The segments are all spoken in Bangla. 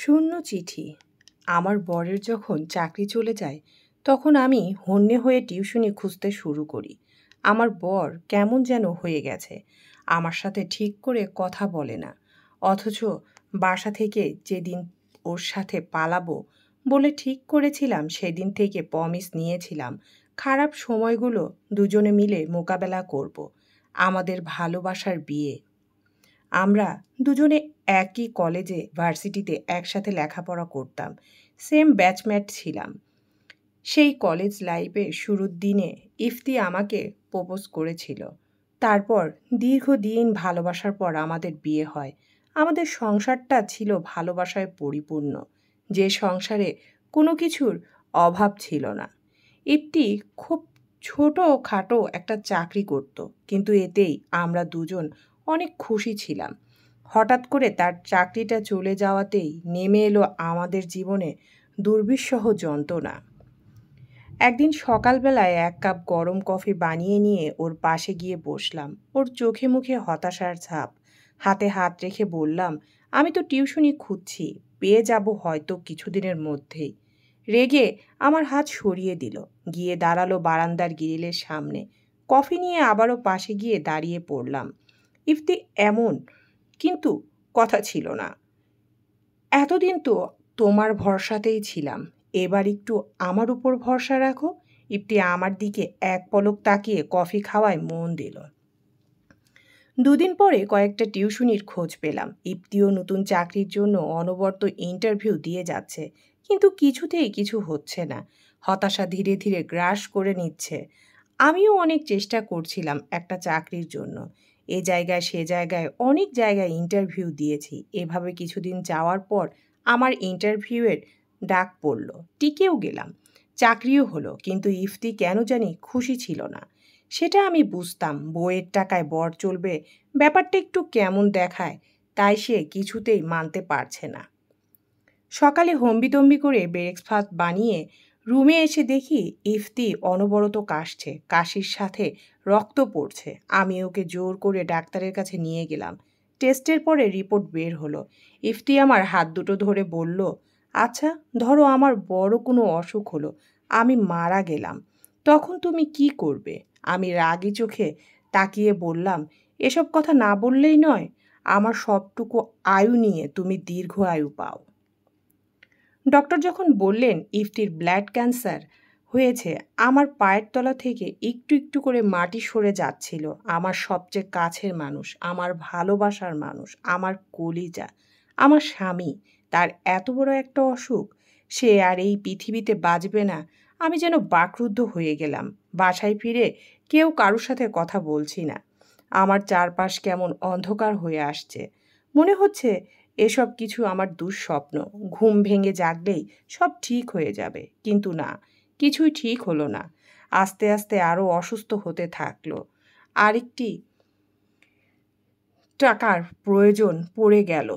শূন্য চিঠি। আমার বরের যখন চাকরি চলে যায়, তখন আমি হন্যে হয়ে টিউশনি খুঁজতে শুরু করি। আমার বর কেমন যেন হয়ে গেছে। আমার সাথে ঠিক করে কথা বলে না। অথচ বাসা থেকে যেদিন ওর সাথে পালাবো বলে ঠিক করেছিলাম, সেদিন থেকে প্রমিস নিয়েছিলাম খারাপ সময়গুলো দুজনে মিলে মোকাবেলা করব। আমাদের ভালোবাসার বিয়ে। আমরা দুজনে একই কলেজে ভার্সিটিতে একসাথে লেখাপড়া করতাম। সেম ব্যাচমেট ছিলাম। সেই কলেজ লাইফের শুরুর দিনে ইফতি আমাকে প্রপোজ করেছিল। তারপর দীর্ঘদিন ভালোবাসার পর আমাদের বিয়ে হয়। আমাদের সংসারটা ছিল ভালোবাসায় পরিপূর্ণ, যে সংসারে কোনো কিছুর অভাব ছিল না। ইফতি খুব ছোটোখাটো একটা চাকরি করত, কিন্তু এতেই আমরা দুজন অনেক খুশি ছিলাম। হঠাৎ করে তার চাকরিটা চলে যাওয়াতেই নেমে এলো আমাদের জীবনে দুর্বিষহ যন্ত্রণা। একদিন সকালবেলায় এক কাপ গরম কফি বানিয়ে নিয়ে ওর পাশে গিয়ে বসলাম। ওর চোখে মুখে হতাশার ছাপ। হাতে হাত রেখে বললাম, আমি তো টিউশনি খুঁজছি, পেয়ে যাব হয়তো কিছুদিনের মধ্যেই। রেগে আমার হাত সরিয়ে দিল। গিয়ে দাঁড়ালো বারান্দার গ্রিলের সামনে। কফি নিয়ে আবারও পাশে গিয়ে দাঁড়িয়ে পড়লাম। ইফতি এমন কিন্তু কথা ছিল না। এতদিন তো তোমার ভরসাতেই ছিলাম, এবার একটু আমার উপর ভরসা রাখো। ইফতি আমার দিকে এক পলক তাকিয়ে কফি খাওয়ায় মন দিল। দুদিন পরে কয়েকটা টিউশনির খোঁজ পেলাম। ইফতিও নতুন চাকরির জন্য অনবরত ইন্টারভিউ দিয়ে যাচ্ছে, কিন্তু কিছুতেই কিছু হচ্ছে না। হতাশা ধীরে ধীরে গ্রাস করে নিচ্ছে। আমিও অনেক চেষ্টা করছিলাম একটা চাকরির জন্য। এ জায়গায় সে জায়গায় অনেক জায়গায় ইন্টারভিউ দিয়েছি। এভাবে কিছুদিন যাওয়ার পর আমার ইন্টারভিউয়ের ডাক পড়ল। টিকেও গেলাম, চাকরিও হলো, কিন্তু ইফতি কেন জানি খুশি ছিল না। সেটা আমি বুঝতাম। বইয়ের টাকায় বর চলবে, ব্যাপারটা একটু কেমন দেখায়, তাই সে কিছুতেই মানতে পারছে না। সকালে হম্বিতম্বি করে ব্রেকফাস্ট বানিয়ে রুমে এসে দেখি ইফতি অনবরত কাশছে, কাশির সাথে রক্ত পড়ছে। আমি ওকে জোর করে ডাক্তারের কাছে নিয়ে গেলাম। টেস্টের পরে রিপোর্ট বের হলো। ইফতি আমার হাত দুটো ধরে বলল, আচ্ছা ধরো আমার বড় কোনো অসুখ হলো, আমি মারা গেলাম, তখন তুমি কি করবে? আমি রাগী চোখে তাকিয়ে বললাম, এসব কথা না বললেই নয়। আমার সবটুকু আয়ু নিয়ে তুমি দীর্ঘ আয়ু পাও। ডক্টর যখন বললেন ইফতির ব্লাড ক্যান্সার হয়েছে, আমার পায়ের তলা থেকে একটু একটু করে মাটি সরে যাচ্ছিল। আমার সবচেয়ে কাছের মানুষ, আমার ভালোবাসার মানুষ, আমার কলিজা, আমার স্বামী, তার এত বড় একটা অসুখ, সে আর এই পৃথিবীতে বাঁচবে না। আমি যেন বাকরুদ্ধ হয়ে গেলাম। বাসায় ফিরে কেউ কারোর সাথে কথা বলছি না। আমার চারপাশ কেমন অন্ধকার হয়ে আসছে। মনে হচ্ছে এসব কিছু আমার দুঃস্বপ্ন। ঘুম ভেঙে জাগলেই সব ঠিক হয়ে যাবে, কিন্তু না, কিছুই ঠিক হলো না। আস্তে আস্তে আরও অসুস্থ হতে থাকলো। আরেকটি টাকার প্রয়োজন পড়ে গেল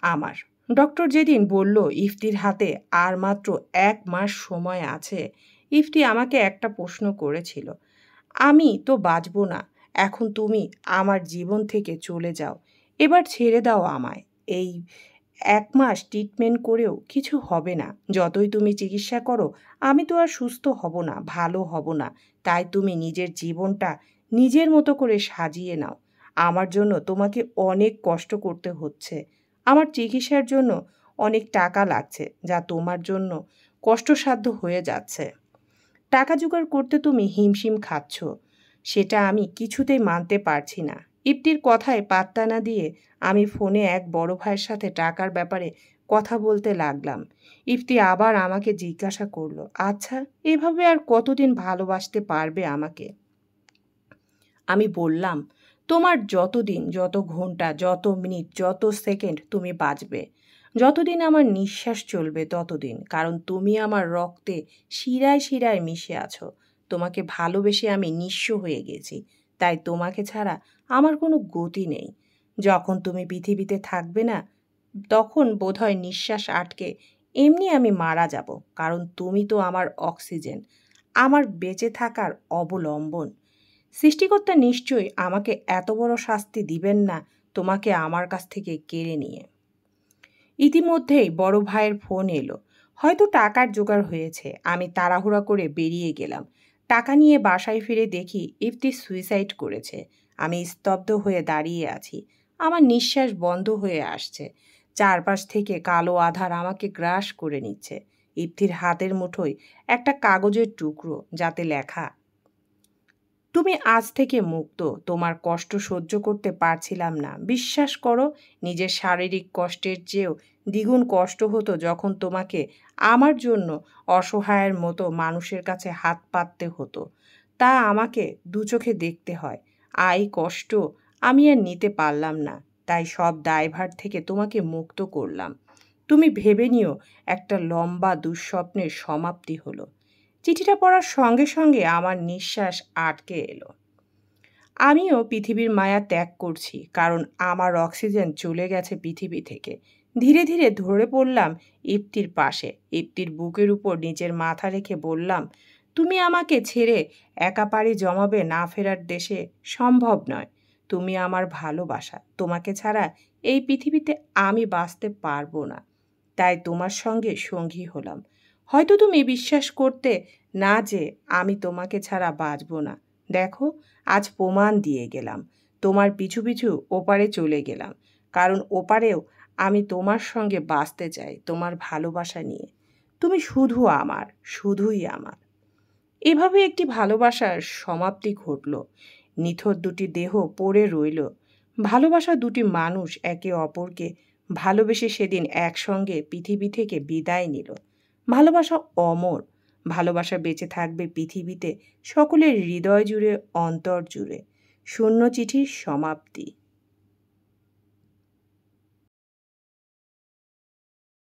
আমার। ডক্টর যেদিন বলল ইফতির হাতে আর মাত্র 1 মাস সময় আছে, ইফতি আমাকে একটা প্রশ্ন করেছিল, আমি তো বাঁচব না, এখন তুমি আমার জীবন থেকে চলে যাও, এবার ছেড়ে দাও আমায়। এই 1 মাস ট্রিটমেন্ট করেও কিছু হবে না। যতই তুমি চিকিৎসা করো, আমি তো আর সুস্থ হব না, ভালো হব না। তাই তুমি নিজের জীবনটা নিজের মতো করে সাজিয়ে নাও। আমার জন্য তোমাকে অনেক কষ্ট করতে হচ্ছে। আমার চিকিৎসার জন্য অনেক টাকা লাগছে, যা তোমার জন্য কষ্টসাধ্য হয়ে যাচ্ছে। টাকা জোগাড় করতে তুমি হিমশিম খাচ্ছ, সেটা আমি কিছুতেই মানতে পারছি না। ইপ্তির কথায় পাত্তা না দিয়ে আমি ফোনে এক বড় ভাইয়ের সাথে টাকার ব্যাপারে কথা বলতে লাগলাম। ইফতি আবার আমাকে জিজ্ঞাসা করলো, আচ্ছা এভাবে আর কতদিন ভালোবাসতে পারবে আমাকে? আমি বললাম, তোমার যতদিন, যত ঘন্টা, যত মিনিট, যত সেকেন্ড তুমি বাঁচবে, যতদিন আমার নিঃশ্বাস চলবে ততদিন, কারণ তুমি আমার রক্তে শিরায় শিরায় মিশে আছো। তোমাকে ভালোবেসে আমি নিঃস্ব হয়ে গেছি, তাই তোমাকে ছাড়া আমার কোনো গতি নেই। যখন তুমি পৃথিবীতে থাকবে না, তখন বোধহয় নিঃশ্বাস আটকে এমনি আমি মারা যাব, কারণ তুমি তো আমার অক্সিজেন, আমার বেঁচে থাকার অবলম্বন। সৃষ্টিকর্তা নিশ্চয়ই আমাকে এত বড় শাস্তি দিবেন না তোমাকে আমার কাছ থেকে কেড়ে নিয়ে। ইতিমধ্যেই বড় ভাইয়ের ফোন এলো। হয়তো টাকার জোগাড় হয়েছে। আমি তাড়াহুড়া করে বেরিয়ে গেলাম। টাকা নিয়ে বাসায় ফিরে দেখি ইফতি সুইসাইড করেছে। আমি স্তব্ধ হয়ে দাঁড়িয়ে আছি। আমার নিঃশ্বাস বন্ধ হয়ে আসছে। চারপাশ থেকে কালো আঁধার আমাকে গ্রাস করে নিচ্ছে। ইফতির হাতের মুঠোয় একটা কাগজের টুকরো, যাতে লেখা, তুমি আজ থেকে মুক্ত। তোমার কষ্ট সহ্য করতে পারছিলাম না। বিশ্বাস করো, নিজের শারীরিক কষ্টের চেয়েও দ্বিগুণ কষ্ট হতো যখন তোমাকে আমার জন্য অসহায়ের মতো মানুষের কাছে হাত পাততে হতো। তা আমাকে দু চোখে দেখতে হয়। এই কষ্ট আমি আর নিতে পারলাম না। তাই সব দায়ভার থেকে তোমাকে মুক্ত করলাম। তুমি ভেবে নিও, একটা লম্বা দুঃস্বপ্নের সমাপ্তি হলো। চিঠিটা পড়ার সঙ্গে সঙ্গে আমার নিঃশ্বাস আটকে এলো। আমিও পৃথিবীর মায়া ত্যাগ করছি, কারণ আমার অক্সিজেন চলে গেছে পৃথিবী থেকে। ধীরে ধীরে ধরে পড়লাম ইপ্তির পাশে। ইপ্তির বুকের উপর নিজের মাথা রেখে বললাম, তুমি আমাকে ছেড়ে একা পাড়ি জমাবে না ফেরার দেশে? সম্ভব নয়। তুমি আমার ভালোবাসা। তোমাকে ছাড়া এই পৃথিবীতে আমি বাঁচতে পারবো না। তাই তোমার সঙ্গে সঙ্গী হলাম। হয়তো তুমি বিশ্বাস করতে না যে আমি তোমাকে ছাড়া বাঁচব না। দেখো, আজ প্রমাণ দিয়ে গেলাম। তোমার পিছু পিছু ওপারে চলে গেলাম, কারণ ওপারেও আমি তোমার সঙ্গে বাঁচতে চাই, তোমার ভালোবাসা নিয়ে। তুমি শুধু আমার, শুধুই আমার। এভাবে একটি ভালোবাসার সমাপ্তি ঘটল। নিথর দুটি দেহ পড়ে রইল। ভালোবাসা দুটি মানুষ একে অপরকে ভালোবেসে সেদিন একসঙ্গে পৃথিবী থেকে বিদায় নিল। ভালোবাসা অমর। ভালোবাসা বেঁচে থাকবে পৃথিবীতে সকলের হৃদয় জুড়ে, অন্তর জুড়ে। শূন্য চিঠির সমাপ্তি।